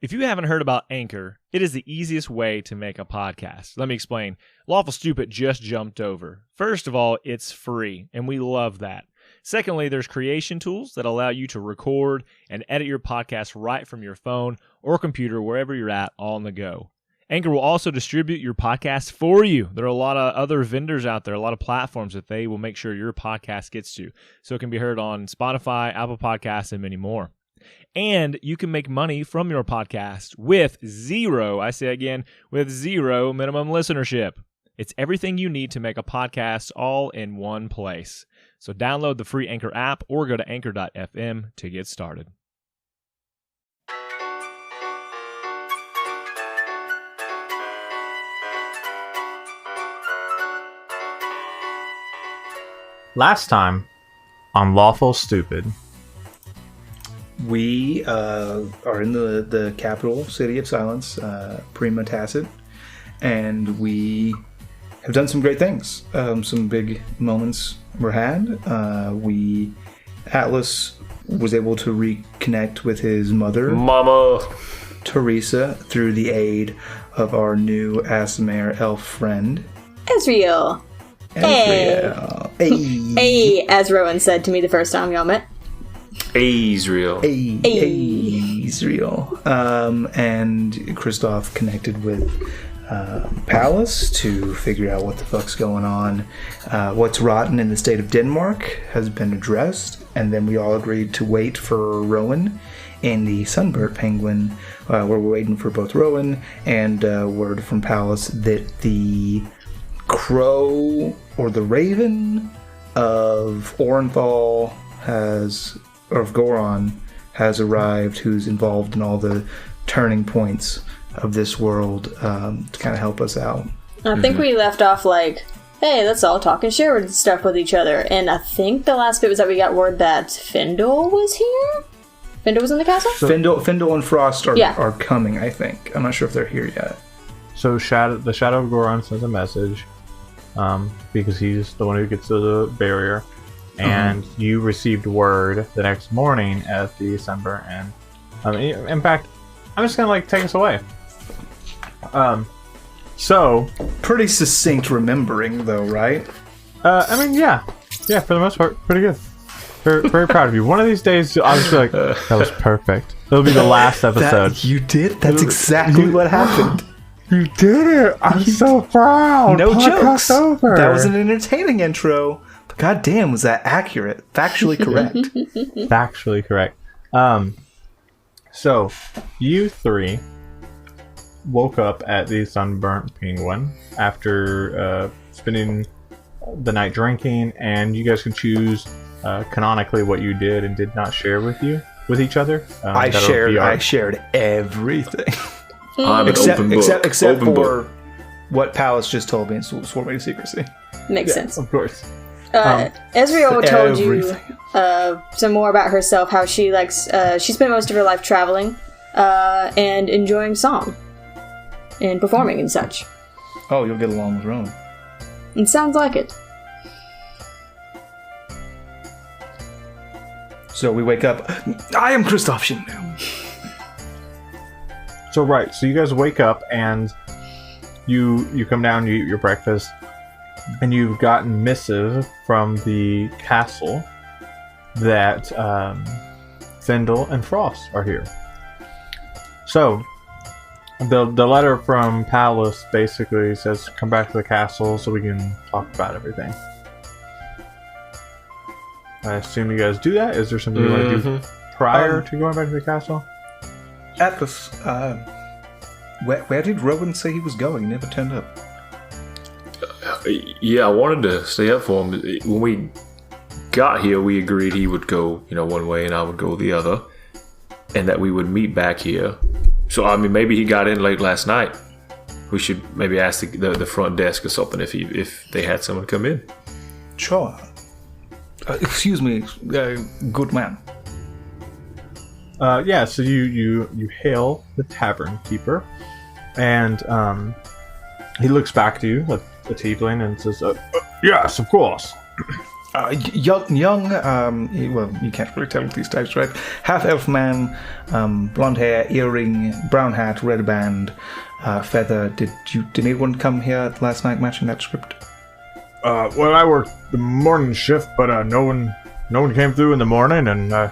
If you haven't heard about Anchor, it is the easiest way to make a podcast. Let me explain. Lawful Stupid just jumped over. First of all, it's free, and we love that. Secondly, there's creation tools that allow you to record and edit your podcast right from your phone or computer, wherever you're at, all on the go. Anchor will also distribute your podcast for you. There are a lot of other vendors out there, a lot of platforms that they will make sure your podcast gets to. So it can be heard on Spotify, Apple Podcasts, and many more. And you can make money from your podcast with zero minimum listenership. It's everything you need to make a podcast all in one place. So download the free Anchor app or go to anchor.fm to get started. Last time on Lawful Stupid. We are in the capital city of silence, Prima Tacit, and we have done some great things. Some big moments were had. Atlas was able to reconnect with his mother, Mama Teresa, through the aid of our new Asimare elf friend, Ezreal. Ezreal. Hey, as Rowan said to me the first time y'all met. Israel. Israel. And Kristoff connected with Palace to figure out what the fuck's going on. What's rotten in the state of Denmark has been addressed, and then we all agreed to wait for Rowan and the Sunbird Penguin. We're waiting for both Rowan and word from Palace that the Crow or the Raven of Orenthal of Goron has arrived, who's involved in all the turning points of this world to kind of help us out. I think we left off like, hey, let's all talk and share stuff with each other. And I think the last bit was that we got word that Findle was here? Findle was in the castle? Findle and Frost are coming, I think. I'm not sure if they're here yet. So the Shadow of Goron sends a message because he's the one who gets to the barrier. And you received word the next morning at the December, and in fact, I'm just gonna take us away. So pretty succinct remembering, though, right? Yeah, for the most part, pretty good. Very, very proud of you. One of these days, I'll just be like, that was perfect. It'll be the last episode. You did? That's exactly what happened. You did it! I'm so proud. No jokes. Over. That was an entertaining intro. God damn, was that accurate? Factually correct. Factually correct. So, you three woke up at the Sunburnt Penguin after spending the night drinking, and you guys can choose canonically what you did and did not share with each other. I shared everything. Except for what Palace just told me and swore me to secrecy. Makes sense. Of course. Ezreal told you some more about herself, how she likes, she spent most of her life traveling and enjoying song and performing and such. Oh, you'll get along with Rowan. It sounds like it. So we wake up. I am Kristoff Shinnu. So you guys wake up and you come down, you eat your breakfast. And you've gotten missive from the castle that Findle and Frost are here. So, the letter from Palace basically says, come back to the castle so we can talk about everything. I assume you guys do that? Is there something you want to do prior to going back to the castle? Atlas, where did Rowan say he was going? He never turned up. Yeah, I wanted to stay up for him. When we got here, we agreed he would go, one way and I would go the other, and that we would meet back here. So, maybe he got in late last night. We should maybe ask the front desk or something if they had someone come in. Sure. Excuse me, good man. So you hail the tavern keeper, and he looks back to you, the tiefling, and says, "Yes, of course." Young. Well, you can't really tell with these types, right? Half-elf man, blonde hair, earring, brown hat, red band, feather. Did anyone come here last night matching that script? Well, I worked the morning shift, but no one came through in the morning, and I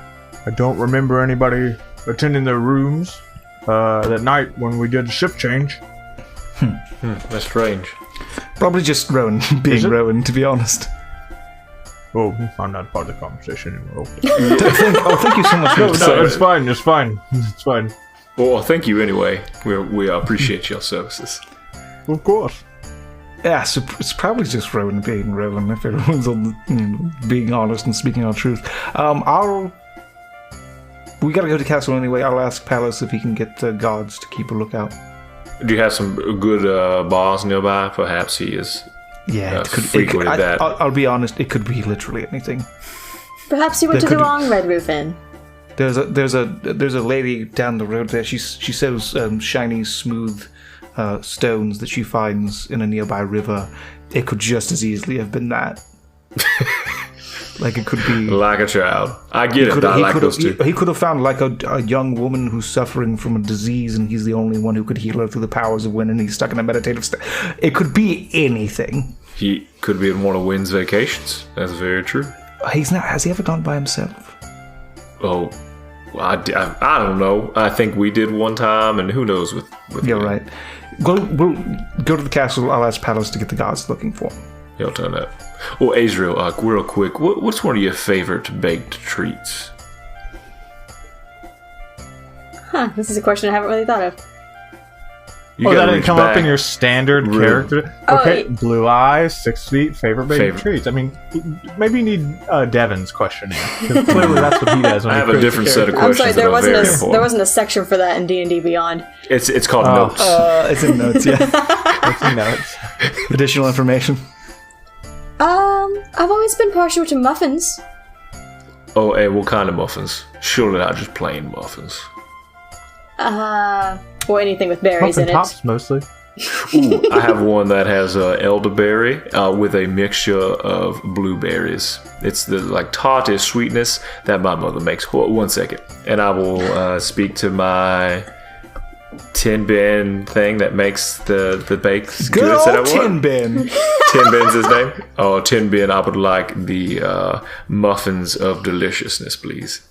don't remember anybody attending their rooms that night when we did the shift change. That's strange. Probably just Rowan being Rowan, to be honest. Oh, I'm not part of the conversation anymore. Thank you so much. No, it's fine. It's fine. Well, thank you anyway. We appreciate your services. Of course. Yeah, so it's probably just Rowan being Rowan, if everyone's being honest and speaking our truth. We gotta go to the castle anyway. I'll ask Palace if he can get the guards to keep a lookout. Do you have some good bars nearby? Perhaps he is. Yeah, frequented that. I'll be honest. It could be literally anything. Perhaps you went to the wrong Red Roof Inn. There's a lady down the road there. She sells shiny, smooth stones that she finds in a nearby river. It could just as easily have been that. Like it could be like a child. I get it. I like those two. He could have found like a young woman who's suffering from a disease, and he's the only one who could heal her through the powers of wind, and he's stuck in a meditative state. It could be anything. He could be in one of Wynn's vacations. That's very true. He's not. Has he ever gone by himself? Oh, I don't know. I think we did one time, and who knows with You're right. We'll go to the castle. I'll ask Palace to get the guards looking for him. He'll turn up. Oh, Azrael, real quick, what's one of your favorite baked treats? This is a question I haven't really thought of. That didn't come up in your standard character? Okay, blue eyes, 6 feet, favorite baked treats. I mean, maybe you need Devin's question in. Because clearly that's what he does when I have a different set of questions. I'm sorry, there wasn't a section for that in D&D Beyond. It's called notes. It's in notes, yeah. It's in notes. Additional information. I've always been partial to muffins. Oh, hey, what kind of muffins? Surely not just plain muffins. Or anything with berries Muffin in tops, mostly. Ooh, I have one that has elderberry with a mixture of blueberries. It's the tartest sweetness that my mother makes. 1 second, and I will speak to my tin bin thing that makes the baked goods that I want. Tin bin. Tin bin's his name. Oh, tin bin. I would like the muffins of deliciousness, please.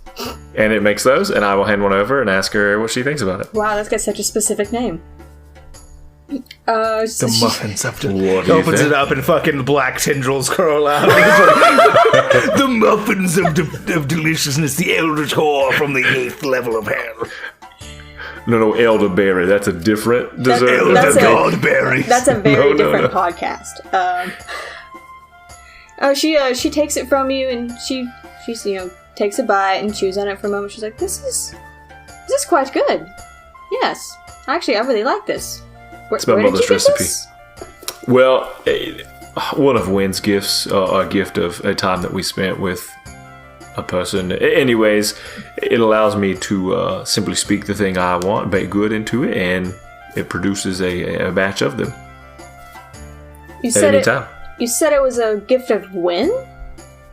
And it makes those, and I will hand one over and ask her what she thinks about it. Wow, that's got such a specific name. The muffins of What opens it up and fucking black tendrils curl out. The muffins of deliciousness, the eldritch whore from the 8th level of hell. No, elderberry. That's a different dessert. That's elderberry. That's a very different podcast. She takes it from you, and she's takes a bite and chews on it for a moment. She's like, "This is quite good. Yes, actually, I really like this." It's my mother's recipe. Well, one of Wynn's gifts, a gift of a time that we spent with a person. Anyways, it allows me to simply speak the thing I want, bake good into it, and it produces a batch of them. You at any time. You said it was a gift of Wynn?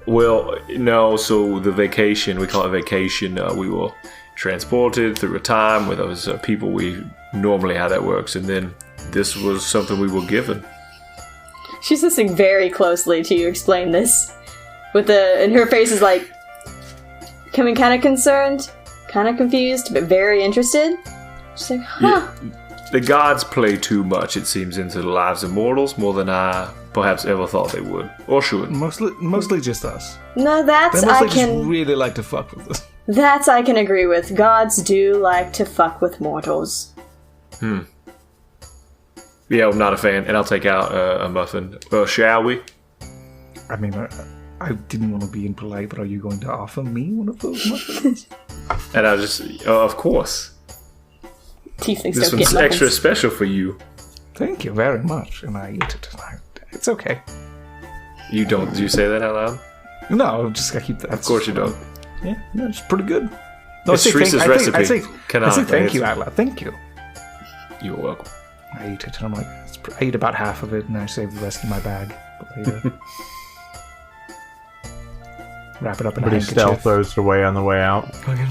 Well, no, so the vacation, we call it vacation, we were transported through a time with those people. We normally how that works, and then this was something we were given. She's listening very closely to you explain this, and her face is like becoming kind of concerned, kind of confused, but very interested. She's like, huh. Yeah, the gods play too much, it seems, into the lives of mortals, more than I perhaps ever thought they would, or should. Mostly just us. No, that's they mostly I can just really like to fuck with us. That's I can agree with. Gods do like to fuck with mortals. Yeah, I'm not a fan, and I'll take out a muffin. Shall we? I mean, I didn't want to be impolite, but are you going to offer me one of those muffins? And I just, of course. Tieflings This don't get one's muffins. extra special for you. Thank you very much, and I eat it. It's okay. You don't? Do you say that out loud? No, just gotta keep that. Of course you don't. Yeah, no, it's pretty good. No, It's Teresa's recipe. I say thank you It's- out loud. Thank you. You're welcome. I eat it, and I'm like, I eat about half of it, and I save the rest in my bag. But later. Wrap it up in a But he still handkerchief. throws it away on the way out. Very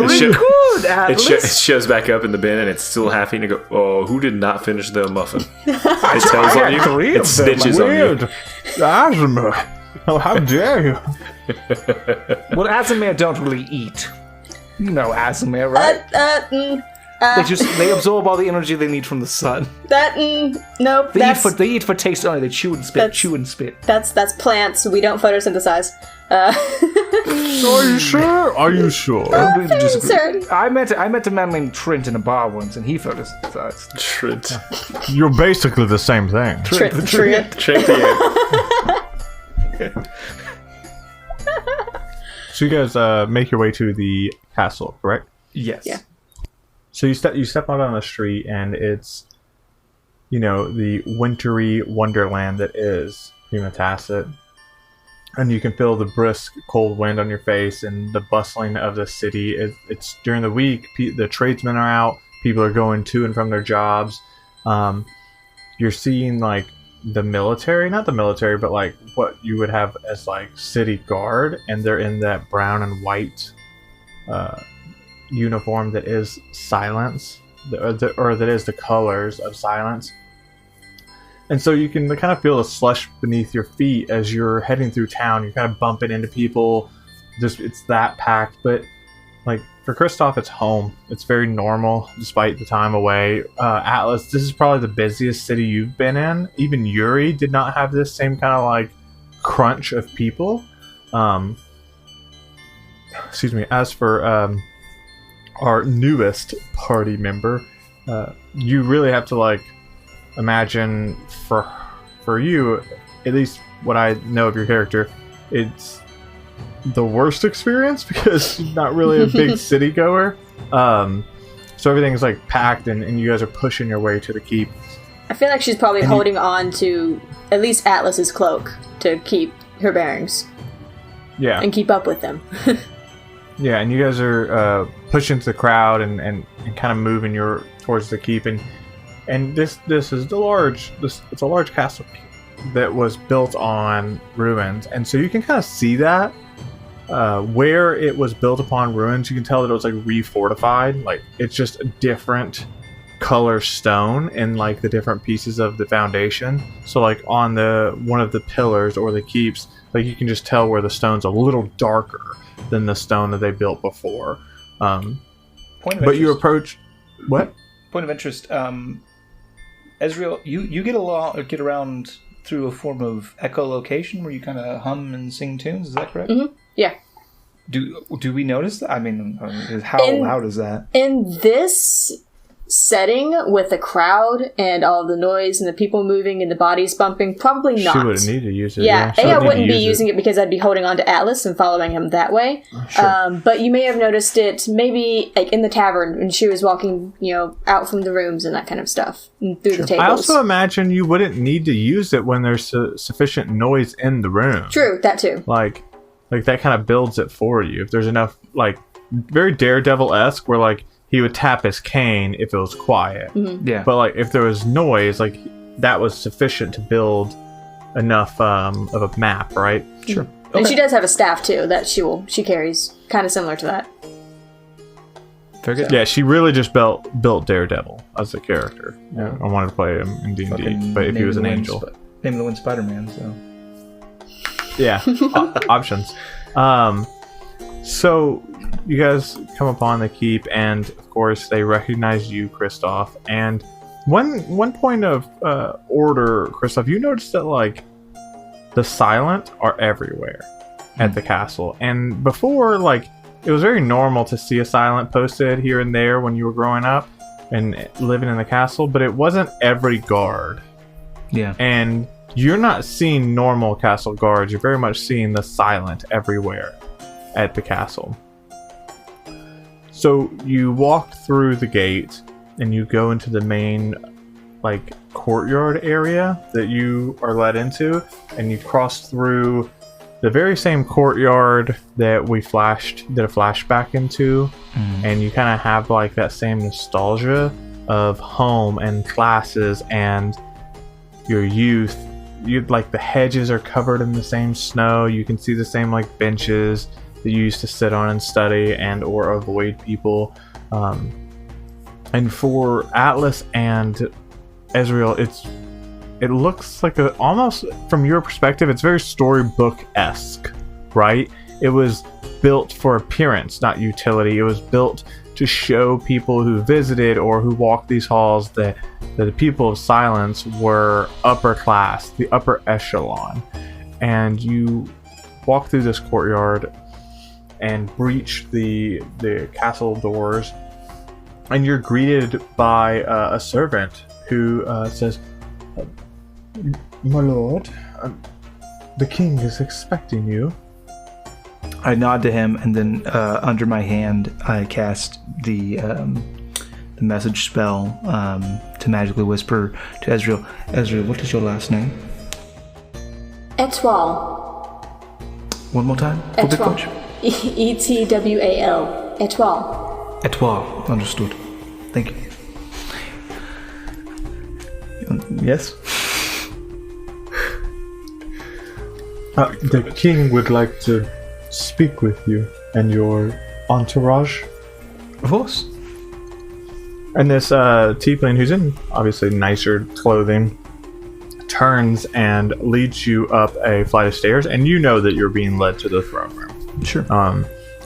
good, It Atlas. shows back up in the bin, and it's still half eaten. And go, oh, who did not finish the muffin? It tells on you. three It of them. snitches on you. Weird. Azimir. Oh, how dare you? Well, Azimir don't really eat. You know Azimir, right? They absorb all the energy they need from the sun. Nope. They eat for taste only. They chew and spit. Chew and spit. That's plants. We don't photosynthesize. Are you sure? Are you sure? I'm going to disagree. Certain. I met a man named Trent in a bar once, and he photosynthesized. Trent. You're basically the same thing. Trent. Trent the So you guys make your way to the castle, correct? Yes. Yeah. So you step out on the street, and it's, the wintry wonderland that is Humatacet. And you can feel the brisk cold wind on your face and the bustling of the city. It's during the week. The tradesmen are out. People are going to and from their jobs. You're seeing like the military, not the military, but like what you would have as like city guard, and they're in that brown and white uniform that is silence, or that is the colors of silence. And so you can kind of feel the slush beneath your feet as you're heading through town. You're kind of bumping into people. It's that packed. But like for Kristoff, it's home. It's very normal despite the time away. Atlas, this is probably the busiest city you've been in. Even Yuri did not have this same kind of like crunch of people. Excuse me. As for our newest party member, you really have to like imagine for you, at least what I know of your character, it's the worst experience because she's not really a big city goer. So everything's like packed, and you guys are pushing your way to the keep. I feel like she's probably holding on to at least Atlas's cloak to keep her bearings Yeah. and keep up with them. Yeah, and you guys are pushing to the crowd and kind of moving towards the keep, and this is it's a large castle that was built on ruins, and so you can kind of see that where it was built upon ruins. You can tell that it was like refortified, like it's just a different color stone in like the different pieces of the foundation. So like on one of the pillars or the keeps, like you can just tell where the stone's a little darker than the stone that they built before. But you approach what? Point of interest. Ezreal, you get around through a form of echolocation where you kind of hum and sing tunes. Is that correct? Mm-hmm. Yeah. Do we notice that? I mean, how loud is that? In this setting with the crowd and all the noise and the people moving and the bodies bumping, probably not. She wouldn't need to use it. Yeah, she I wouldn't wouldn't need be to use using it because I'd be holding on to Atlas and following him that way. Sure. But you may have noticed it maybe like in the tavern when she was walking, out from the rooms and that kind of stuff and through the tables. I also imagine you wouldn't need to use it when there's sufficient noise in the room. True, that too. Like that kind of builds it for you. If there's enough, like, very Daredevil-esque, where like he would tap his cane if it was quiet. Mm-hmm. Yeah. But like if there was noise, like that was sufficient to build enough of a map, right? Sure. And she does have a staff too that she carries, kind of similar to that. Very good. Yeah, she really just built Daredevil as a character. Yeah, I wanted to play him in D&D, Fucking but if he Name was of an the Wind angel. Name of the Wind Spider-Man, so. Yeah, options. So you guys come upon the keep, and of course they recognize you, Kristoff. And one point of order, Kristoff, you notice that like the silent are everywhere at the castle. And before, like, it was very normal to see a silent posted here and there when you were growing up and living in the castle, but it wasn't every guard. Yeah. And you're not seeing normal castle guards. You're very much seeing the silent everywhere at the castle. So you walk through the gate and you go into the main like courtyard area that you are led into, and you cross through the very same courtyard that did a flashback into, and you kind of have like that same nostalgia of home and classes and your youth you'd like the hedges are covered in the same snow. You can see the same like benches that you used to sit on and study and or avoid people. And for Atlas and Ezreal, it looks like almost from your perspective, it's very storybook-esque, right? It was built for appearance, not utility. It was built to show people who visited or who walked these halls that the people of Silence were upper class, the upper echelon. And you walk through this courtyard and breach the castle doors, and you're greeted by a servant who says, "My lord, the king is expecting you." I nod to him, and then under my hand, I cast the message spell to magically whisper to Ezreal. Ezreal, what is your last name? Etoile. One more time. For Big Punch. Etwal. Etoile. Etoile. Understood. Thank you. Yes? The king would like to speak with you and your entourage. Of course. And this tiefling, who's in obviously nicer clothing, turns and leads you up a flight of stairs, and you know that you're being led to the throne room. Sure.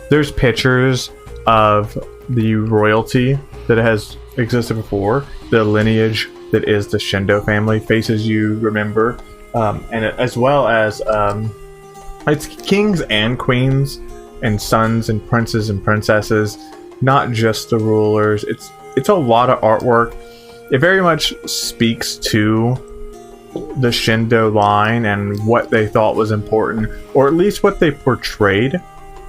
There's pictures of the royalty that has existed before, the lineage that is the Shindo family, faces you remember, and as well as it's kings and queens and sons and princes and princesses, not just the rulers. It's a lot of artwork. It very much speaks to the Shindo line and what they thought was important, or at least what they portrayed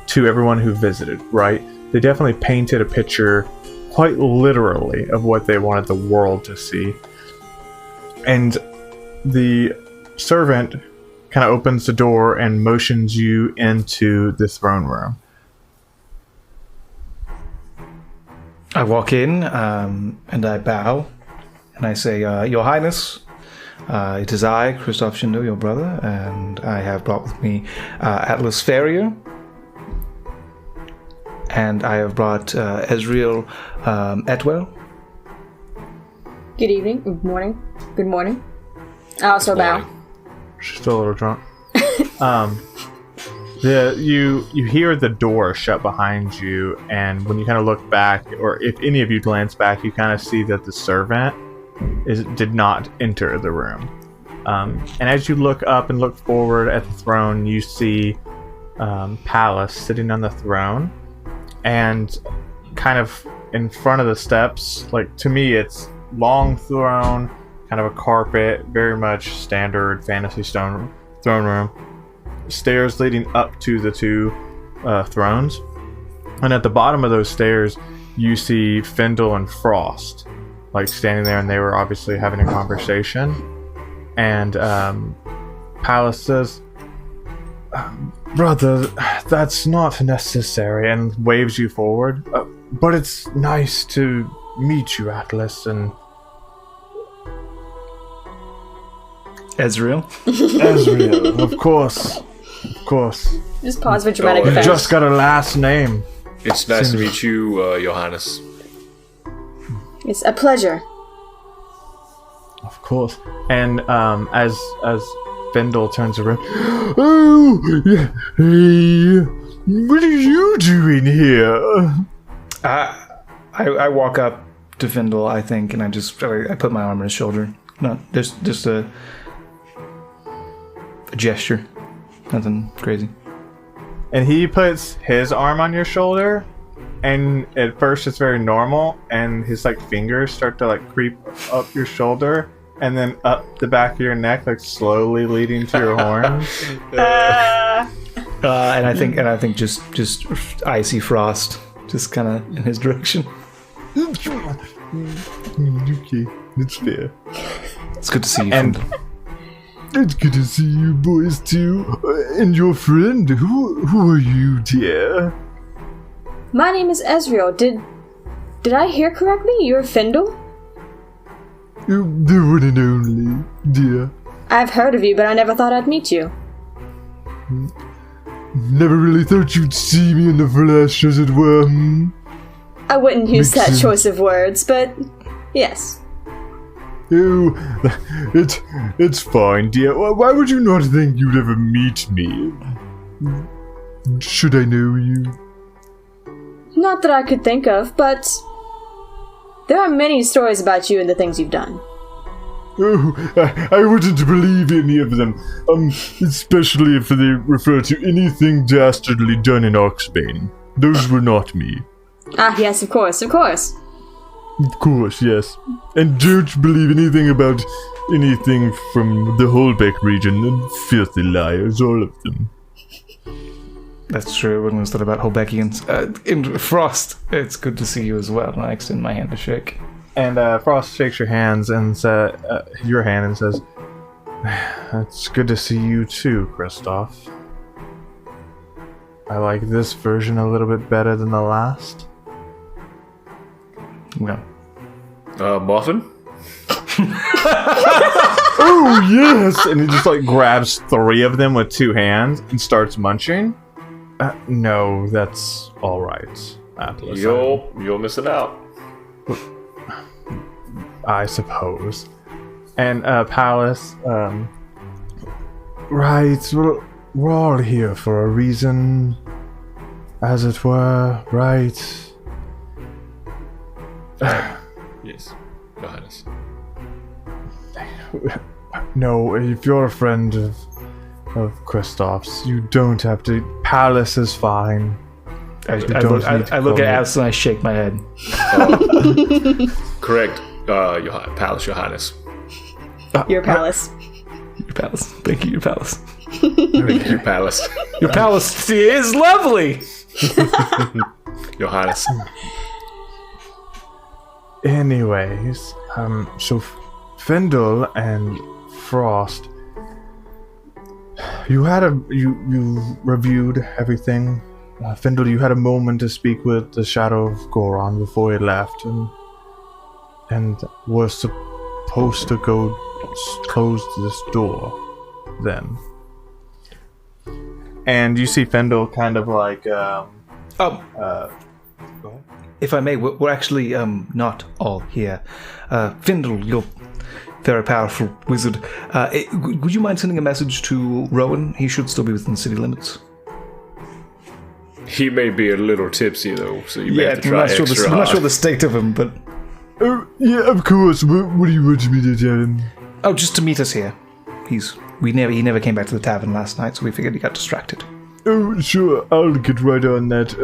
to everyone who visited, right? They definitely painted a picture quite literally of what they wanted the world to see. And the servant kind of opens the door and motions you into the throne room. I walk in and I bow and I say, Your Highness, it is I, Christoph Shindo, your brother, and I have brought with me Atlas Farrier, and I have brought Ezreal Etwell. Good evening. Good morning. Good morning. I also bow. She's still a little drunk. You hear the door shut behind you, and when you kind of look back, or if any of you glance back, you kind of see that the servant did not enter the room. And as you look up and look forward at the throne, you see Pallas sitting on the throne, and kind of in front of the steps, like to me it's long throne, kind of a carpet, very much standard fantasy throne room. Stairs leading up to the two thrones, and at the bottom of those stairs you see Findle and Frost like standing there, and they were obviously having a conversation. And Pallas says, "Brother, that's not necessary," and waves you forward. But it's nice to meet you, Atlas, and Ezreal. Ezreal, of course. Just pause for dramatic You effect. just got a last name. It's nice to meet you, Johannes. It's a pleasure. Of course. And as Findle turns around, "Oh, yeah, hey, what are you doing here?" I walk up to Findle, I think, and I put my arm on his shoulder. No, just a gesture. Nothing crazy. And he puts his arm on your shoulder, and at first it's very normal, and his like fingers start to like creep up your shoulder and then up the back of your neck, like slowly leading to your horns. And I think just icy frost, just kind of in his direction. Okay, it's fair. It's good to see you. And Findle. it's good to see you boys too. And your friend, who are you, dear? My name is Ezreal. Did I hear correctly? You're Findle? The one and only, dear. I've heard of you, but I never thought I'd meet you. Never really thought you'd see me in the flesh, as it were. I wouldn't use Makes that sense. choice of words, but yes. Oh, it's fine, dear. Why would you not think you'd ever meet me? Should I know you? Not that I could think of, but there are many stories about you and the things you've done. Oh, I wouldn't believe any of them. Especially if they refer to anything dastardly done in Oxbane. Those were not me. Ah, yes, of course, of course. Of course, yes. And don't believe anything about anything from the Holbeck region. Filthy liars, all of them. That's true. I wouldn't have thought about Holbeckians. In Frost, it's good to see you as well. And I extend my hand to shake. And Frost shakes your hand and says, "It's good to see you too, Kristoff. I like this version a little bit better than the last." Well, Muffin? Oh yes! And he just grabs 3 of them with 2 hands and starts munching. No, that's all right, Atlas. You're missing out. I suppose. And Palace, right, we're all here for a reason, as it were, right? Yes, Your Highness. No, if you're a friend of Kristoff's, you don't have to. Palace is fine. I look at Alice and I shake my head. Correct, Palace, Your Highness. Your palace. Your palace. Thank you, your palace. Thank you, Palace. Your palace is lovely! Your Highness. Anyways, so Fendel and Frost, you reviewed everything. Fendel, you had a moment to speak with the Shadow of Goron before he left, and were supposed to go close this door then. And you see Fendel kind of go ahead. If I may, we're actually not all here. Findle, you're very powerful wizard. Would you mind sending a message to Rowan? He should still be within city limits. He may be a little tipsy though, so you may have to try extra hard. I'm not sure the state of him, but... Oh, yeah, of course. What do you want me to tell him? Oh, just to meet us here. He never came back to the tavern last night, so we figured he got distracted. Oh, sure. I'll get right on that.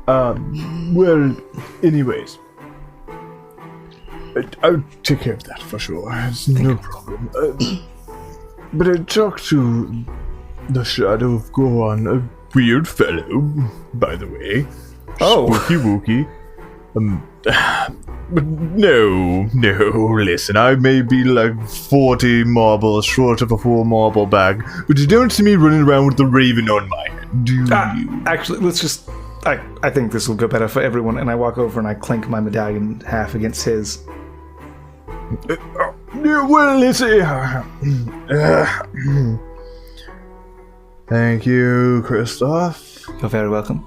Well, anyways. I'll take care of that for sure. It's no problem. But I talked to the Shadow of Goron, a weird fellow, by the way. Oh. Spooky wooky. But no, listen, I may be 40 marbles short of a 4 marble bag, but you don't see me running around with the raven on my head, do you? Actually, let's just... I think this will go better for everyone, and I walk over and I clink my medallion half against his. Well, let's see. Thank you, Kristoff. You're very welcome.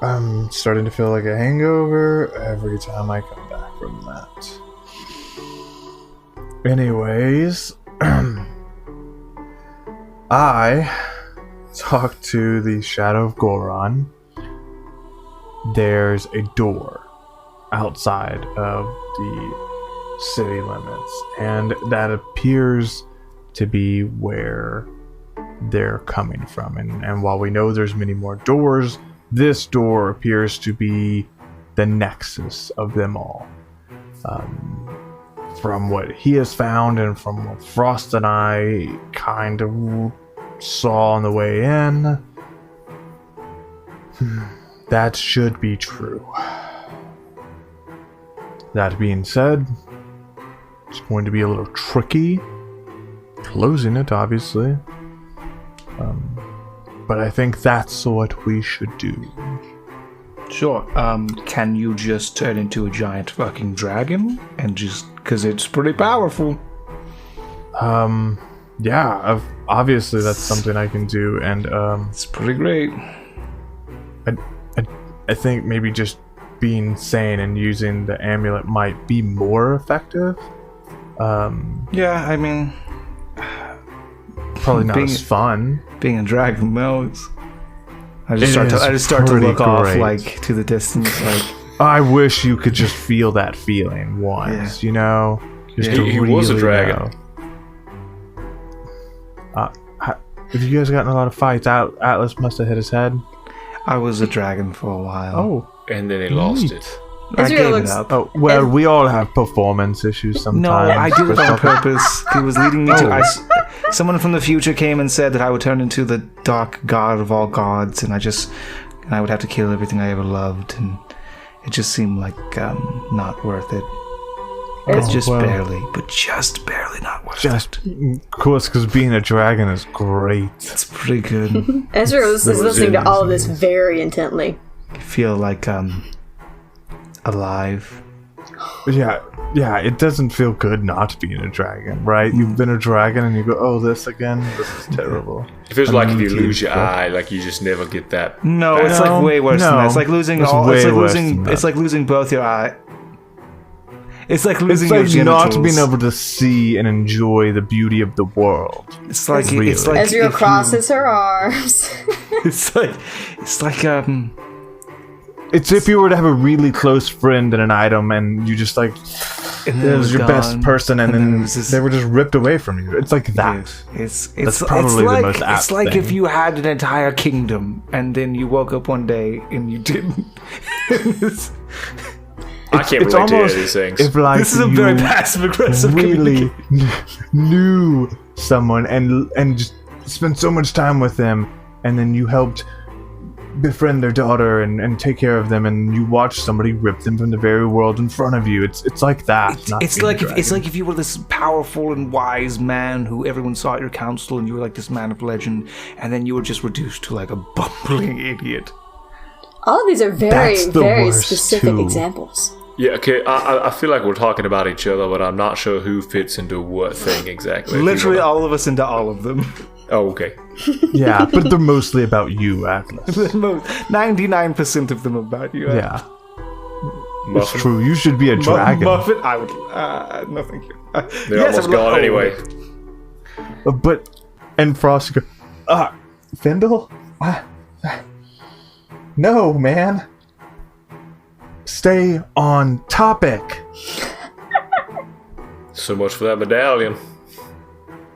I'm starting to feel like a hangover every time I come back from that. Anyways, I talked to the Shadow of Goron. There's a door outside of the city limits, and that appears to be where they're coming from. And while we know there's many more doors, this door appears to be the nexus of them all. From what he has found and from what Frost and I kind of saw on the way in, that should be true. That being said, it's going to be a little tricky closing it, obviously. But I think that's what we should do. Sure. Can you just turn into a giant fucking dragon? And just... because it's pretty powerful. Yeah, obviously that's something I can do, and It's pretty great. I think maybe just being sane and using the amulet might be more effective. Yeah, I mean, Probably not being- as fun. being a dragon, no, I just It start to is look pretty off great. like to the distance, like I wish you could just feel that feeling once, you know? Just Yeah. to He was a really dragon. know. Have you guys gotten a lot of fights? Atlas must have hit his head. I was a dragon for a while. Oh. And then he lost Neat. it. I Ezreal gave looks- it up. Oh, well, we all have performance issues sometimes. No, I did it on Christopher. purpose. He was leading me to. Oh. Someone from the future came and said that I would turn into the dark god of all gods, and I would have to kill everything I ever loved, and it just seemed like not worth it. It's just well. barely, but just barely not worth Just, it. of course, because being a dragon is great. It's pretty good. Ezreal is listening to all of this very intently. I feel like alive. Yeah, it doesn't feel good not being a dragon, right? You've been a dragon and you go, oh, this again? This is terrible. It feels like if you Me lose too, your bro. eye, like you just never get that. No, it's No, like way worse than no. that. It's like losing It's all. way It's like worse losing. than that. It's like losing both your eye. It's like It's losing like your not genitals. being able to see and enjoy the beauty of the world. It's like Really. it's like Ezreal if crosses her arms. It's like It's if you were to have a really close friend and an item and you just like, and it then was your gone, best person and it then was just- they were just ripped away from you. It's like that. It's probably the like, most apt it's like thing. if you had an entire kingdom and then you woke up one day and you didn't. I can't It's relate to any of almost these things. if like This is a you very passive aggressive really knew someone and just spent so much time with them and then you helped befriend their daughter and take care of them and you watch somebody rip them from the very world in front of you. It's like that. not It's being a like dragon. if you were this powerful and wise man who everyone sought your counsel, and you were like this man of legend, and then you were just reduced to like a bumbling idiot. All of these are very, That's the very worst, specific too. examples. Yeah, okay. I feel like we're talking about each other, but I'm not sure who fits into what thing exactly. If you Literally wanna- all of us into all of them. Oh, okay. Yeah, but they're mostly about you, Atlas. 99% of them about you. Yeah, it's Muffin. true. You should be a dragon. Muffin, I would. No, thank you. They're Yes, almost I would gone love- anyway. But and Frost go, Findle? No, man. Stay on topic. So much for that medallion.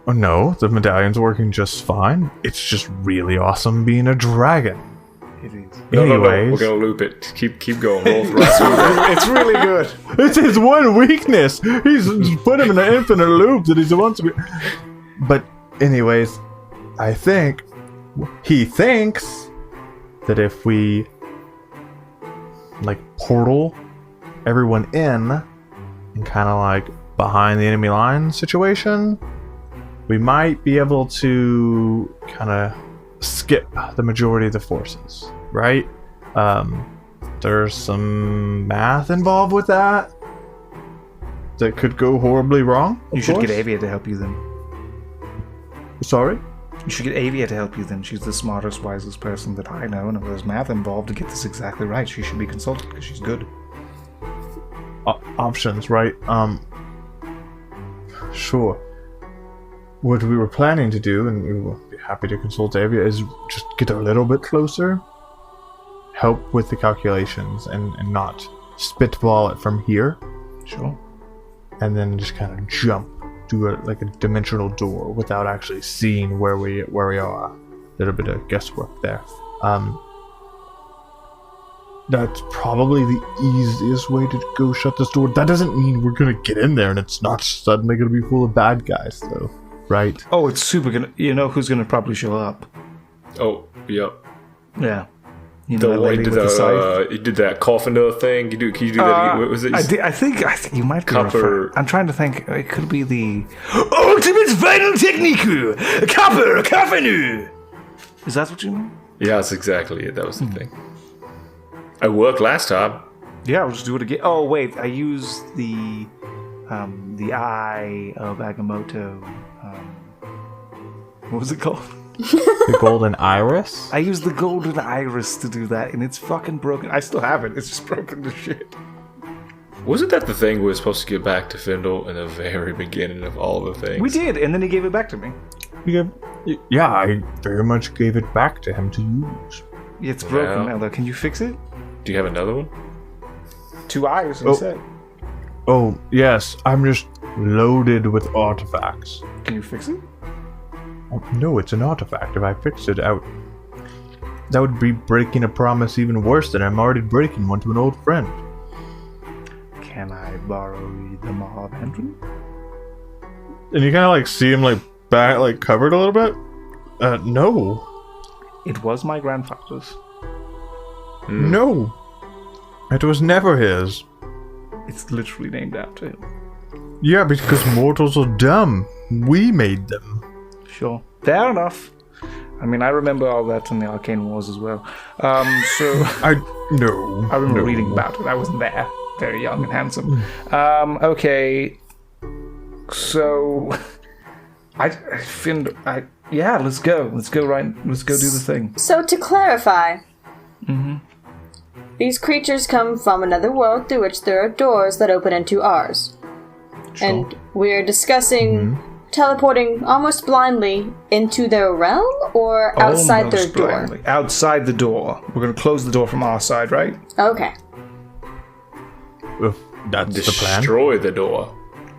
Oh, no, the medallion's working just fine. It's just really awesome being a dragon. It is. No, Anyways, we're gonna loop it. Keep going. Roll right through it. It's really good. it's his one weakness. He's put him in an infinite loop that he wants to be. But anyways, I think he thinks that if we like portal everyone in and kind of like behind the enemy line situation, we might be able to kind of skip the majority of the forces, right? There's some math involved with that could go horribly wrong. You of should course. get Avia to help you then. Sorry? You should get Avia to help you then. She's the smartest, wisest person that I know, and if there's math involved to get this exactly right, she should be consulted because she's good. Options, right? Sure. What we were planning to do, and we will be happy to consult Avia, is just get a little bit closer, help with the calculations, and not spitball it from here, Sure. and then just kind of jump, do a dimensional door without actually seeing where we are. A little bit of guesswork there. That's probably the easiest way to go shut this door. That doesn't mean we're gonna get in there and it's not suddenly gonna be full of bad guys, though, right? Oh, it's super gonna. You know who's gonna probably show up? Oh, yep. Yeah. You know The that one lady did with the scythe. he did that carpenter thing. Can you do that? What was it? I think you might be Copper- referring. I'm trying to think. It could be the ultimate final technique, copper carpenter. Is that what you mean? Yeah, that's exactly it. That was the thing. It worked last time. Yeah, I'll just do it again. Oh wait, I used the the eye of Agamotto. What was it called? The golden iris? I used the golden iris to do that, and it's fucking broken. I still have it. It's just broken to shit. Wasn't that the thing we were supposed to give back to Findle in the very beginning of all the things? We did, and then he gave it back to me. Yeah, I very much gave it back to him to use. It's broken now, though. Can you fix it? Do you have another one? 2 eyes instead. Oh, yes, I'm just loaded with artifacts. Can you fix it? Oh, no, it's an artifact. If I fixed it, that would be breaking a promise even worse than I'm already breaking one to an old friend. Can I borrow the Mob Engine? And you kind of like see him like back, like covered a little bit. No. It was my grandfather's. No. It was never his. It's literally named after him. Yeah, because mortals are dumb. We made them. Sure. Fair enough. I mean, I remember all that in the Arcane Wars as well. I remember reading about it. I wasn't there. Very young and handsome. Okay. So, yeah, let's go. Let's go do the thing. So to clarify, these creatures come from another world through which there are doors that open into ours. Sure. And we're discussing teleporting almost blindly into their realm or outside their door? Outside the door. We're going to close the door from our side, right? Okay. That's the plan. Destroy the door.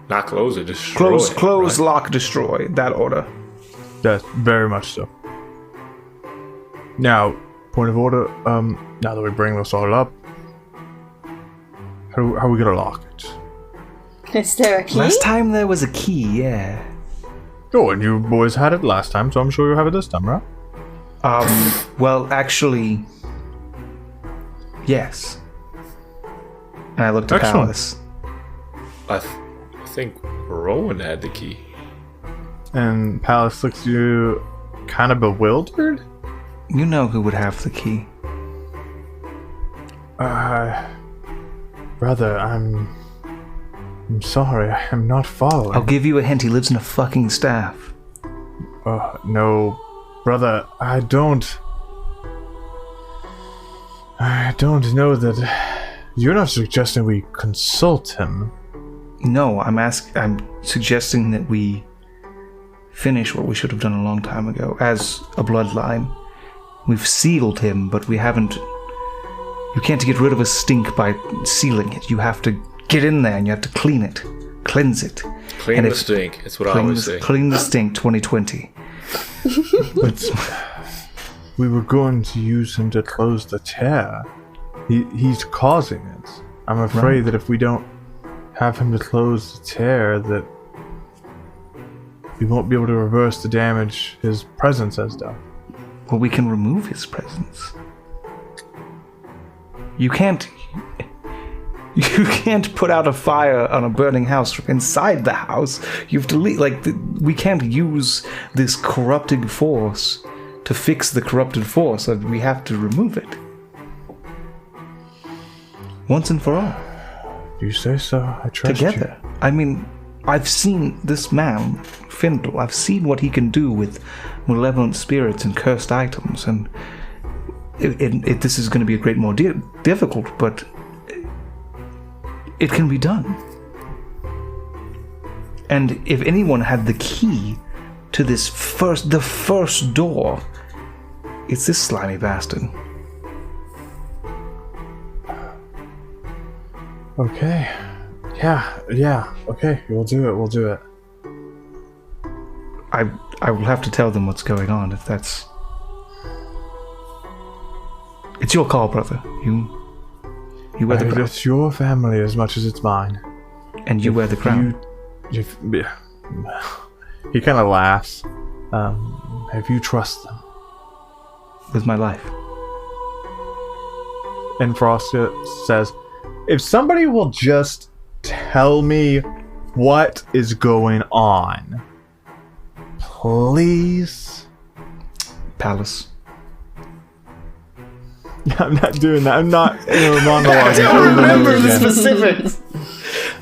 Not close it, destroy it. Close, right? Lock, destroy. That order. That's very much so. Now, point of order, now that we bring this all up, how are we going to lock it? Is there a key? Last time there was a key, yeah. Oh, and you boys had it last time, so I'm sure you'll have it this time, right? Well, actually, yes. And I looked at Palace. I think Rowan had the key. And Palace looks at you kind of bewildered? You know who would have the key. Brother, I'm sorry, I'm not following. I'll give you a hint, he lives in a fucking staff. No, brother, I don't know that. You're not suggesting we consult him. No, I'm suggesting that we finish what we should have done a long time ago. As a bloodline, we've sealed him, but we haven't. You can't get rid of a stink by sealing it. You have to get in there and you have to clean it, cleanse it. Clean the stink. It's what I always say. Clean the stink 2020. But we were going to use him to close the tear. He's causing it. I'm afraid that if we don't have him to close the tear, that we won't be able to reverse the damage his presence has done. Well, we can remove his presence. You can't put out a fire on a burning house from inside the house. You have to leave. We can't use this corrupting force to fix the corrupted force. We have to remove it. Once and for all. You say so. I trust Together. you. I mean, I've seen this man, Findle. I've seen what he can do with malevolent spirits and cursed items, and this is going to be a great more difficult, but it can be done. And if anyone had the key to the first door, it's this slimy bastard. Okay. Yeah. Okay, we'll do it. I will have to tell them what's going on if that's... It's your call, brother. You wear the crown. It's your family as much as it's mine. And you wear the crown. He kind of laughs. If you trust them. With my life. And Frost says, if somebody will just tell me what is going on, please. Palace. I'm not doing that. I'm not in a monologue. I don't remember the specifics.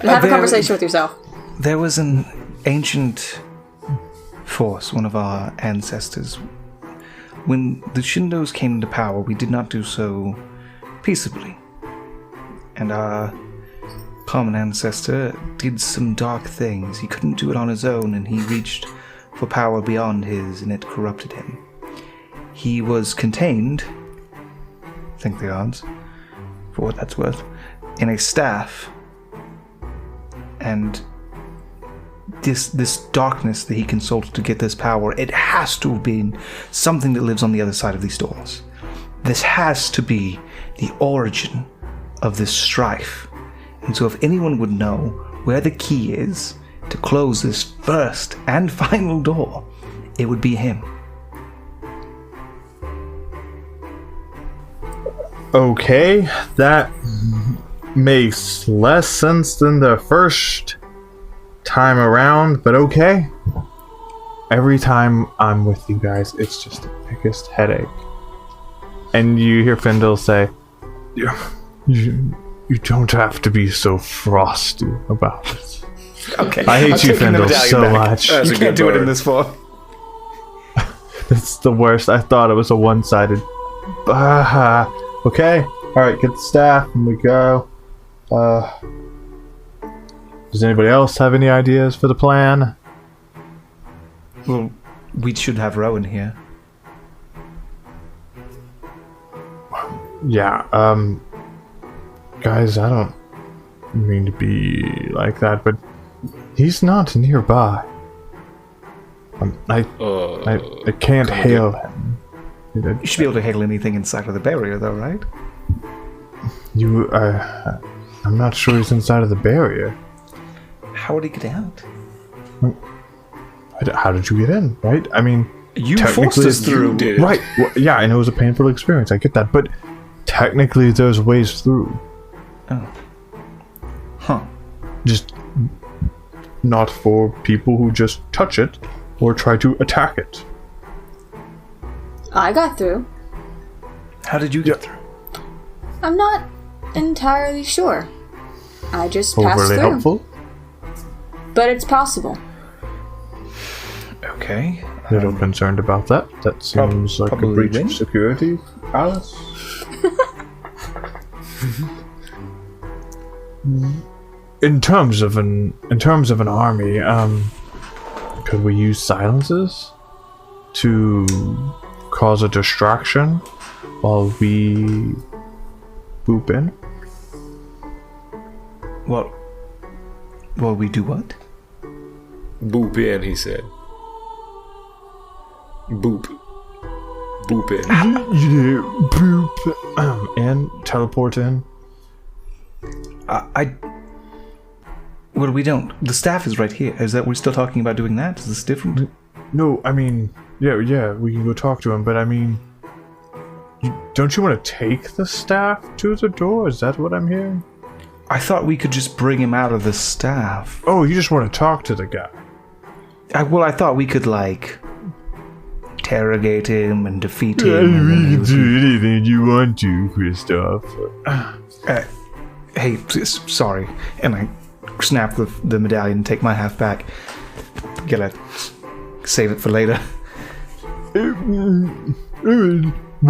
Have a conversation with yourself. There was an ancient force, one of our ancestors. When the Shindos came into power, we did not do so peaceably. And our common ancestor did some dark things. He couldn't do it on his own, and he reached for power beyond his, and it corrupted him. He was contained, think the odds, for what that's worth, in a staff. And this darkness that he consulted to get this power, it has to have been something that lives on the other side of these doors. This has to be the origin of this strife. And so if anyone would know where the key is to close this first and final door, it would be him. Okay, that makes less sense than the first time around, but okay. Every time I'm with you guys, it's just the biggest headache. And you hear Findle say, you don't have to be so frosty about it. Okay. I hate you, Findle, so much. You can't do it in this form. It's the worst. I thought it was a one-sided. Okay. Alright, get the staff and we go. Does anybody else have any ideas for the plan? Well, we should have Rowan here. Yeah, guys, I don't mean to be like that, but he's not nearby. I can't hail him. You should be able to hail anything inside of the barrier, though, right? I'm not sure he's inside of the barrier. How would he get out? How did you get in, right? I mean, You forced us through. Right. Well, yeah, and it was a painful experience. I get that. But technically, there's ways through. Oh. Huh. Just not for people who just touch it or try to attack it. I got through. How did you get through? I'm not entirely sure. I just passed Overly through. helpful? But it's possible. Okay. Little concerned about that. That seems like a probably breach of security, Alice. In terms of an army, could we use silences to cause a distraction while we boop in? Well, we do what? Boop in, he said. Boop. Boop in. Yeah, boop. And teleport in. Well, we don't. The staff is right here. Is that we're still talking about doing that? Is this different? No, I mean, yeah, we can go talk to him, but I mean, don't you want to take the staff to the door? Is that what I'm hearing? I thought we could just bring him out of the staff. Oh, you just want to talk to the guy. I thought we could, like, interrogate him and defeat him. Yeah, and then we he can would do anything you want to, Christoph. Hey, sorry. And I snap the medallion and take my half back. Gotta save it for later. Why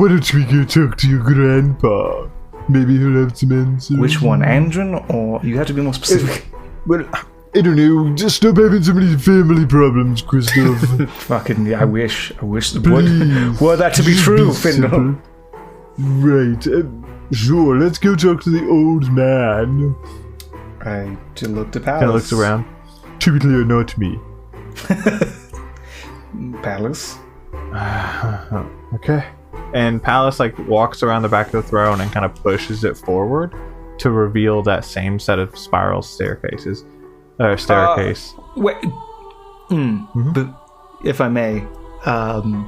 don't we go talk to your grandpa? Maybe he'll have some answers. Which one, Andron, or you have to be more specific? Well, I don't know. Just stop having so many family problems, Christoph. Fucking, yeah, I wish. Please, were that to be true, Findle. Right. Sure, let's go talk to the old man. I just looked at Palace. Kind of looks around. To be clear, not me. Palace. Okay. And Palace walks around the back of the throne and kind of pushes it forward to reveal that same set of spiral staircases. Staircase. Wait. But if I may, I'm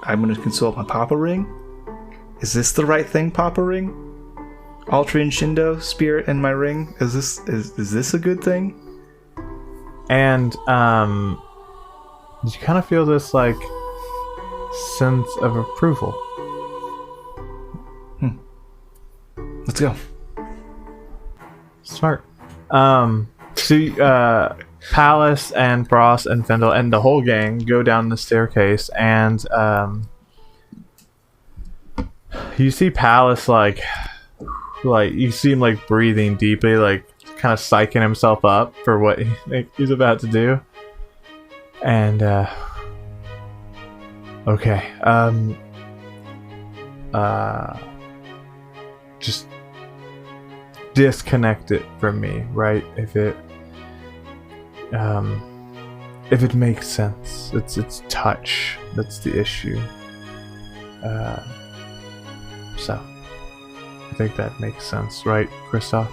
going to consult my Papa Ring. Is this the right thing, Papa Ring? Ultra and Shindo, Spirit, and my ring. Is this a good thing? And you kind of feel this sense of approval. Let's go. Smart. So, Palace and Frost and Fendel and the whole gang go down the staircase, and you see Palace like you see him like breathing deeply, like kind of psyching himself up for what he's about to do. And okay, just disconnect it from me, right? If it makes sense. It's touch that's the issue. So I think that makes sense, right, Kristoff?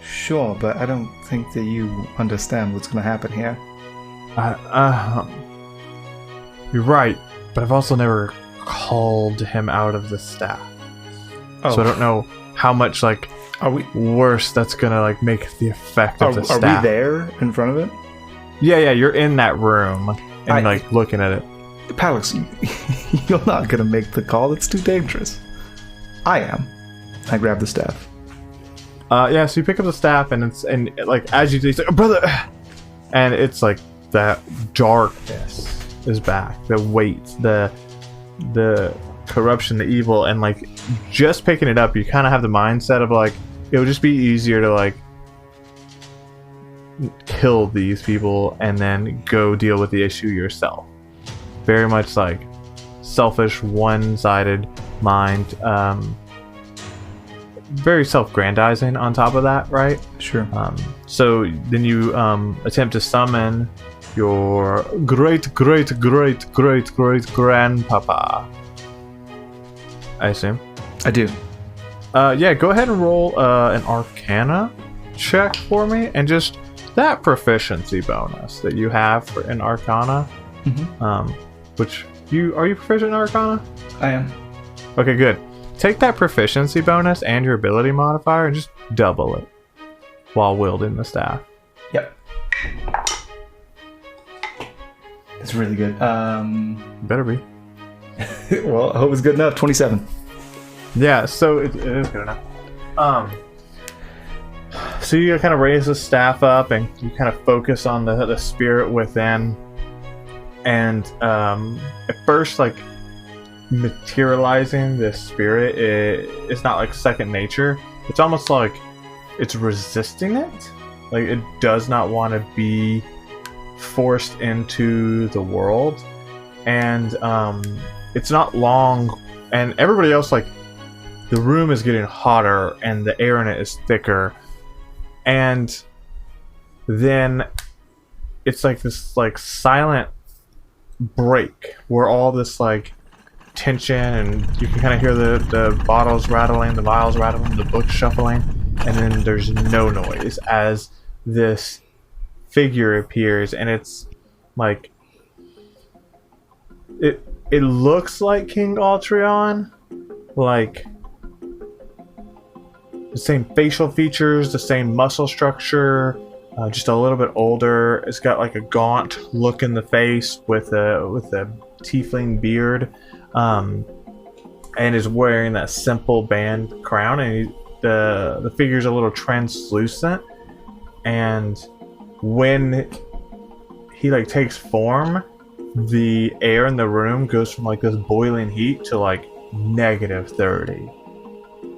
Sure, but I don't think that you understand what's going to happen here. You're right, but I've also never called him out of the staff. So I don't know how much like worse that's gonna like make the effect of the staff. Are we there in front of it? Yeah, you're in that room and like looking at it. Palix, you're not gonna make the call. It's too dangerous. I am. I grab the staff. Yeah, so you pick up the staff and like as you do, it's like, oh, brother, and it's like that darkness is back, the weight, the corruption, the evil, and like just picking it up, you kind of have the mindset of like it would just be easier to like kill these people and then go deal with the issue yourself. Very much like selfish, one-sided mind, very self-grandizing on top of that, right? Sure. So then you attempt to summon your great grandpapa, I assume. I do. Yeah, go ahead and roll an Arcana check for me, and just that proficiency bonus that you have for an Arcana. Mm-hmm. Which are you proficient in Arcana? I am. Okay, good. Take that proficiency bonus and your ability modifier and just double it while wielding the staff. Yep. It's really good. Better be. Well, I hope it's good enough. 27. Yeah, so it is good enough. So you kind of raise the staff up and you kind of focus on the spirit within. And at first, like, materializing this spirit it's not like second nature. It's almost like it's resisting it. Like, it does not want to be forced into the world. And it's not long. And everybody else, like, the room is getting hotter and the air in it is thicker. And then it's like this like silent break where all this like tension, and you can kind of hear the bottles rattling, the vials rattling, the books shuffling, and then there's no noise as this figure appears, and it's like it looks like King Altreon, like the same facial features, the same muscle structure, just a little bit older. It's got like a gaunt look in the face with a tiefling beard, and is wearing that simple band crown. And the figure's a little translucent, and when he like takes form, the air in the room goes from like this boiling heat to like -30,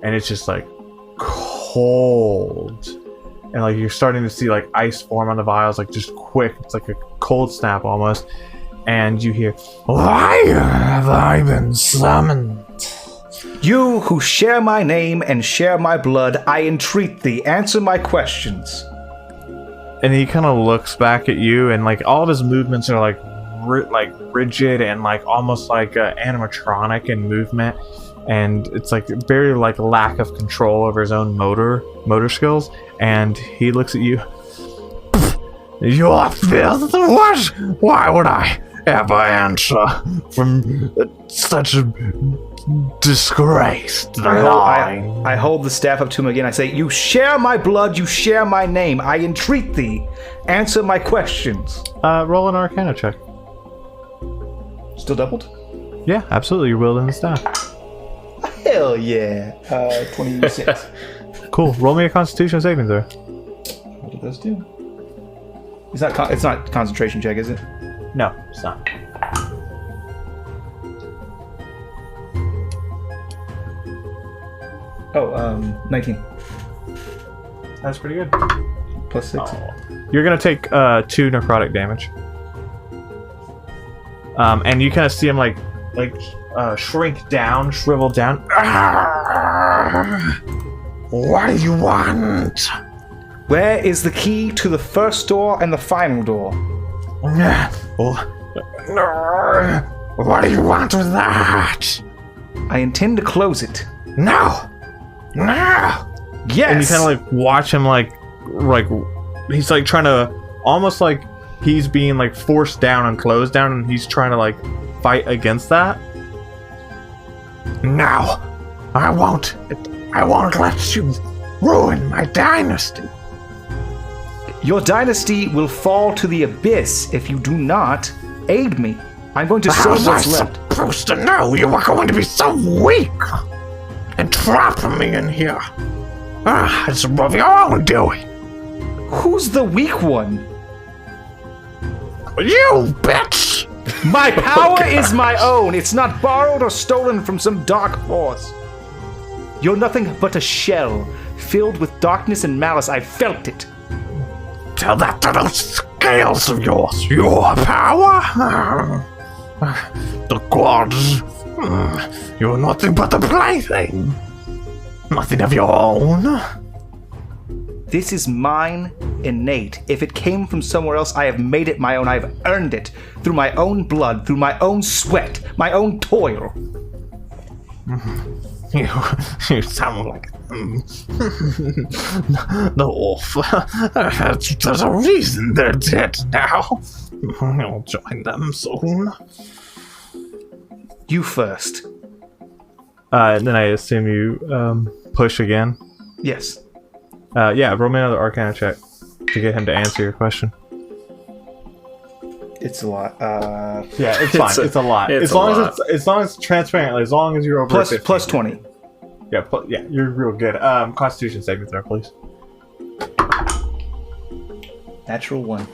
and it's just like cold, and like you're starting to see like ice form on the vials, like just quick. It's like a cold snap almost, and you hear, "Why have I been summoned? You who share my name and share my blood, I entreat thee. Answer my questions." And he kind of looks back at you, and like all of his movements are like rigid and like almost like animatronic in movement. And it's like very like lack of control over his own motor skills. And he looks at you. Your filth? What? Why would I ever answer from such a disgraced line? I hold the staff up to him again. I say, "You share my blood. You share my name. I entreat thee. Answer my questions." Roll an Arcana check. Still doubled? Yeah, absolutely. You're wielding the staff. Hell yeah. 26. Cool. Roll me a Constitution saving throw. with those two. It's not concentration check, is it? No, it's not. Oh, 19. That's pretty good. Plus 6. You're gonna take 2 necrotic damage. And you kind of see him like shrink down, shrivel down. What do you want? Where is the key to the first door and the final door? What do you want with that? I intend to close it. No. Yes. And you kind of like watch him like he's like trying to almost like he's being like forced down and closed down, and he's trying to like fight against that. No, I won't let you ruin my dynasty. Your dynasty will fall to the abyss if you do not aid me. I'm going to save what's left. Supposed to know you were going to be so weak and trap me in here. It's of your own doing. Who's the weak one? You bitch! My power is my own. It's not borrowed or stolen from some dark force. You're nothing but a shell filled with darkness and malice. I felt it. Tell that to those scales of yours. Your power? The gods. You're nothing but a plaything. Nothing of your own. This is mine, innate. If it came from somewhere else, I have made it my own. I have earned it through my own blood, through my own sweat, my own toil. You sound like the wolf. There's a reason they're dead now. I'll join them soon. You first. Then I assume you push again. Yes. Yeah, roll me another Arcana check to get him to answer your question. It's a lot. Yeah, it's fine. It's a lot. As long as it's transparent. As long as you're over plus 20. Yeah, you're real good. Constitution saving throw, please. Natural 1.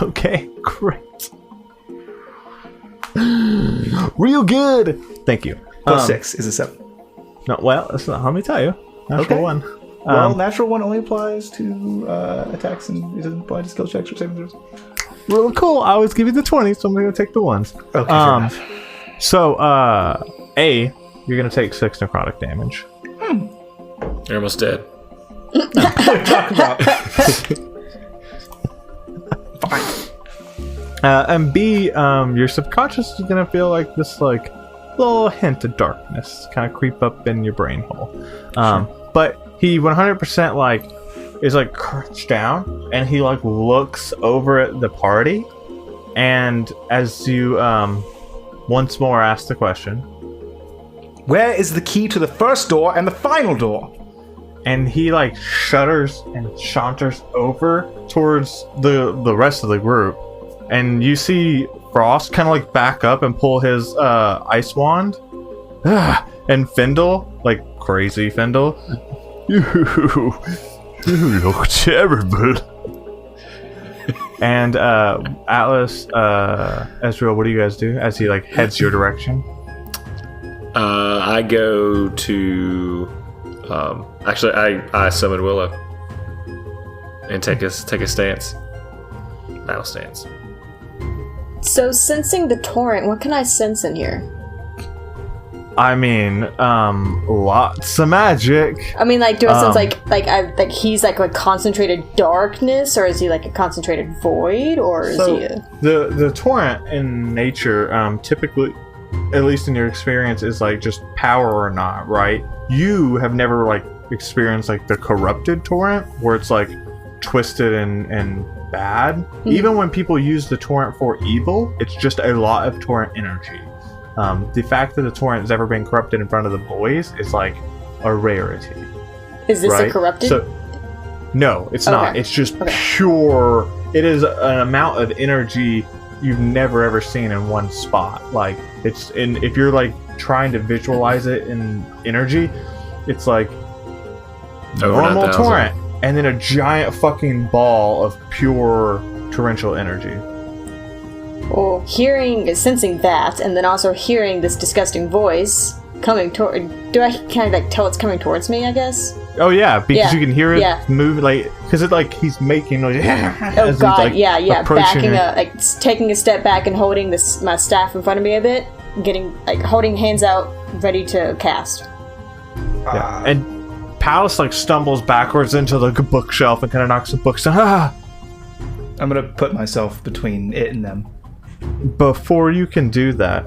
Okay, great. Real good. Thank you. Plus 6 is a 7. No, well, that's not. Let me tell you. Natural 1. Well, natural 1 only applies to attacks, and it doesn't apply to skill checks or saving throws. Real cool. I always give you the 20, so I'm going to take the 1s. Okay, fair enough. So, you're going to take 6 necrotic damage. You're almost dead. What are you talking about? Fine. And B, your subconscious is going to feel like this, like, little hint of darkness kind of creep up in your brain hole. But he 100% like is like crouched down, and he like looks over at the party, and as you once more ask the question, where is the key to the first door and the final door? And he like shudders and saunters over towards the rest of the group, and you see Frost kind of like back up and pull his ice wand, and Findle, like crazy Findle, you look terrible. And Atlas, Ezreal, what do you guys do as he like heads your direction? I go to. Actually, I summon Willow and take a stance. Battle stance. So, sensing the torrent, what can I sense in here? I mean, lots of magic. I mean, like, do I sense like he's like a concentrated darkness, or is he like a concentrated void, or is he a... the torrent in nature, typically, at least in your experience, is like just power or not, right? You have never like experienced like the corrupted torrent, where it's like twisted and bad. Mm-hmm. Even when people use the torrent for evil, it's just a lot of torrent energy. The fact that the torrent has ever been corrupted in front of the boys is like a rarity. Is this a corrupted? No, it's not. It's just pure. It is an amount of energy you've never ever seen in one spot. Like if you're like trying to visualize it in energy, it's like Over normal 9,000. torrent. and then a giant fucking ball of pure torrential energy. Well, sensing that, and then also hearing this disgusting voice coming toward. Do I kind of like tell it's coming towards me? I guess. Oh yeah, because Yeah, you can hear it yeah. move because it like he's making noise. Oh god, yeah. approaching Backing her. taking a step back and holding my staff in front of me a bit, holding hands out, ready to cast. Yeah. And Palace like stumbles backwards into the bookshelf and kind of knocks the books down. Ah! I'm gonna put myself between it and them. Before you can do that,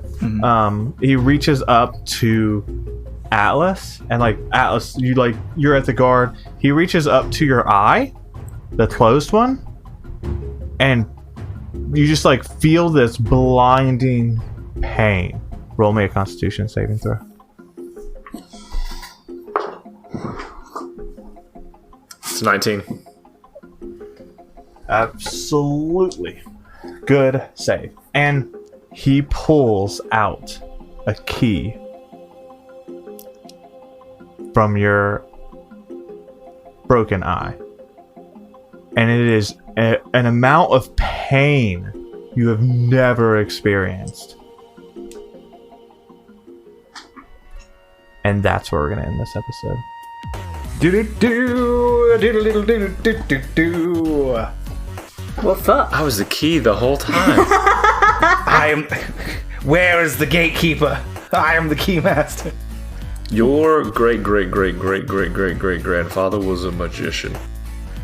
he reaches up to Atlas, and like Atlas, you're at the guard. He reaches up to your eye, the closed one, and you just like feel this blinding pain. Roll me a Constitution saving throw. It's 19. Absolutely. Good save. And he pulls out a key from your broken eye. And it is an amount of pain you have never experienced. And that's where we're going to end this episode. Well, fuck. I was the key the whole time. Where is the gatekeeper? I am the keymaster. Your great grandfather was a magician.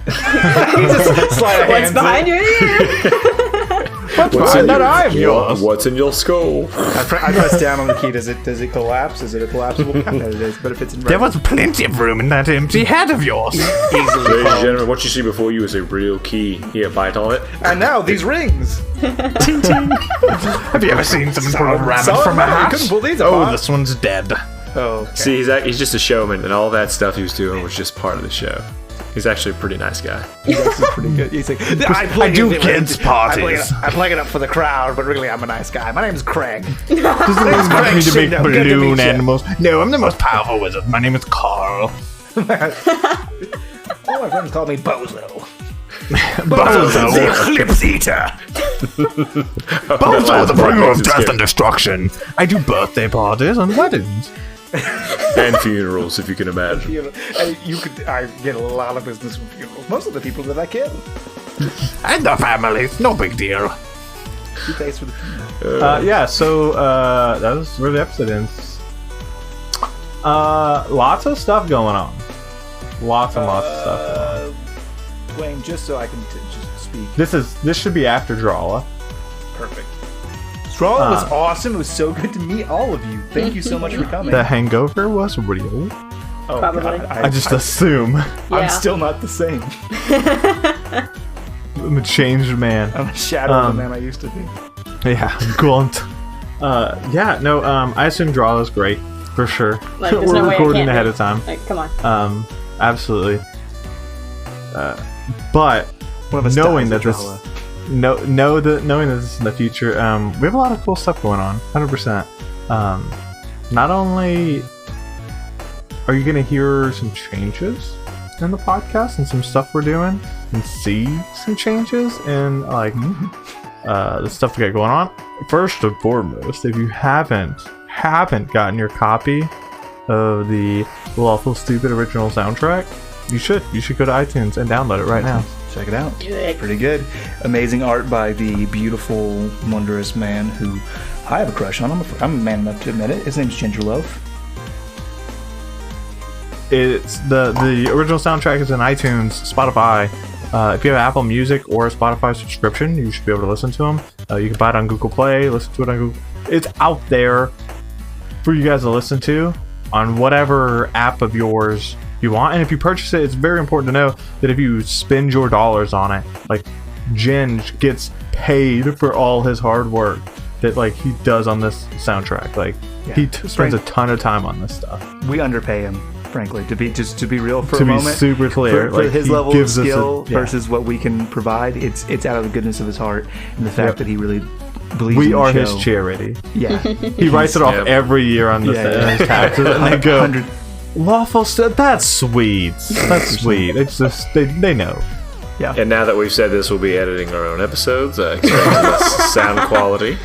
What's behind your ear? What's in that eye of yours? What's in your skull? I press down on the key. Does it collapse? Is it a collapsible? I know it is, but if it's in There was plenty of room in that empty head of yours. Ladies and gentlemen, what you see before you is a real key. Here, bite on it. and now these rings. Have you ever seen someone pull a rabbit Solid from a rabbit. hat? Couldn't pull these Oh, apart. this one's dead. Oh, okay. See, he's just a showman, and all that stuff he was doing was just part of the show. He's actually a pretty nice guy. He's actually pretty good. He's like, I do kids' parties. I play it up for the crowd, but really I'm a nice guy. My name's Craig. Doesn't want me to make Good to meet balloon you. animals. No, I'm the most powerful wizard. My name is Carl. All my friends call me Bozo. Bozo. The Eclipse Eater. Bozo, the bringer of death and destruction. I do birthday parties and weddings. And funerals, if you can imagine. I get a lot of business from funerals. Most of the people that I kill. And the families. No big deal. He pays for the funeral. Yeah, so that was where the episode ends. Lots of stuff going on. Lots and lots of stuff going on. Dwayne, just so I can just speak. This should be after Drawla. Perfect. Strawla was awesome. It was so good to meet all of you. Thank you so much for coming. The hangover was real. Oh, Probably. God, I just assume. Yeah. I'm still not the same. I'm a changed man. I'm a shadow of the man I used to be. Yeah, Gaunt. I assume Drawla's great for sure. Like, there's We're no way I recording can't ahead be. of time. Like, come on. Absolutely. But One of us knowing dies that at this, Drawla. knowing that this is in the future, we have a lot of cool stuff going on. 100%. Not only are you going to hear some changes in the podcast and some stuff we're doing, and see some changes in like the stuff we got going on. First and foremost, if you haven't gotten your copy of the Lawful Stupid original soundtrack, you should go to iTunes and download it right now. Check it out. Good. Pretty good. Amazing art by the beautiful, wondrous man who I have a crush on. I'm man enough to admit it. His name's Ginger Loaf. It's the original soundtrack is in iTunes, Spotify. If you have Apple Music or a Spotify subscription, you should be able to listen to them. You can buy it on Google Play, listen to it on Google. It's out there for you guys to listen to on whatever app of yours you want. And if you purchase it, it's very important to know that if you spend your dollars on it, like Ginge gets paid for all his hard work that like he does on this soundtrack. Like he spends a ton of time on this stuff. We underpay him, frankly, to be real for To a be moment. super clear, for like, his he level of gives us skill yeah. versus what we can provide, it's out of the goodness of his heart and the fact Yep. that he really believes We in the are show. his charity. Yeah. He writes it off Yeah. every year on his taxes, and they go. Lawful stuff. That's sweet. That's sweet. It's just they know. Yeah. And now that we've said this, we'll be editing our own episodes. Expect less sound quality.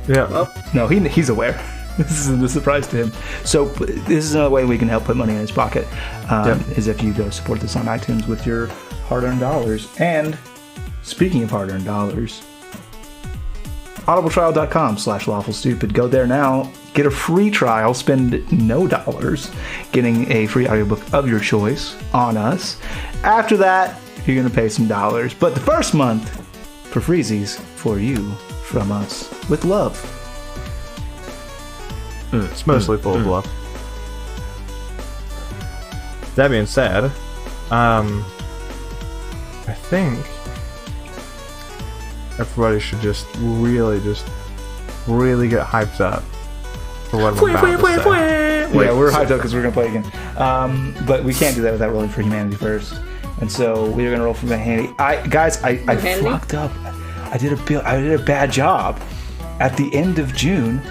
Yeah. No, he's aware. This isn't a surprise to him. So this is another way we can help put money in his pocket, is if you go support this on iTunes with your hard-earned dollars. And speaking of hard-earned dollars, audibletrial.com/lawfulstupid. Go there now. Get a free trial. Spend no dollars. Getting a free audiobook of your choice on us. After that, you're going to pay some dollars. But the first month for freezies for you from us with love. It's mostly full of bluff. That being said, I think everybody should just really get hyped up for what I'm about to say. Yeah, we're hyped up because we're going to play again. But we can't do that without rolling for humanity first. And so we're going to roll for humanity. I fucked up. I did a bad job. At the end of June,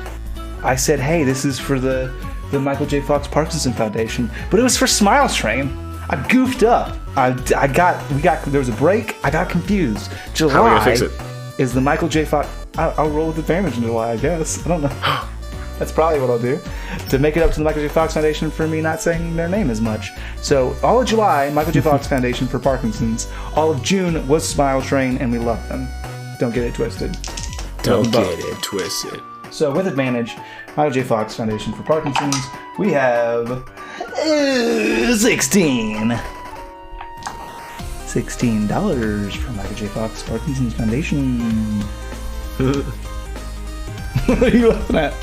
I said, hey, this is for the Michael J. Fox Parkinson Foundation, but it was for Smile Train. I goofed up. There was a break. I got confused. July How are we gonna fix it? Is the Michael J. Fox. I'll roll with advantage in July, I guess. I don't know. That's probably what I'll do to make it up to the Michael J. Fox Foundation for me not saying their name as much. So all of July, Michael J. Fox Foundation for Parkinson's. All of June was Smile Train, and we love them. Don't get it twisted. Don't get it twisted. So with advantage, Michael J. Fox Foundation for Parkinson's, we have 16. $16 from Michael J. Fox Parkinson's Foundation. What are you laughing at?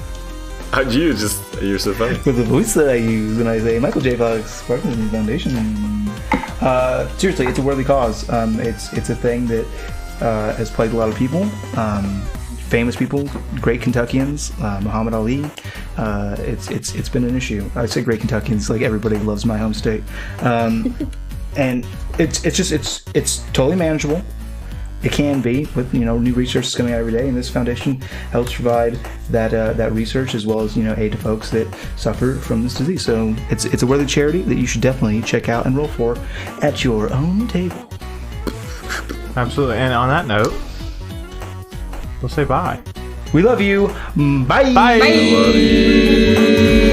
You're so funny. With the voice that I use when I say Michael J. Fox Parkinson's Foundation. Seriously, it's a worthy cause. It's a thing that has plagued a lot of people. Famous people, great Kentuckians, Muhammad Ali. It's been an issue. I say great Kentuckians, like everybody loves my home state, and it's totally manageable. It can be with new research coming out every day, and this foundation helps provide that research as well as aid to folks that suffer from this disease. So it's a worthy charity that you should definitely check out and roll for at your own table. Absolutely. And on that note, we'll say bye. We love you. Bye. Bye. Bye.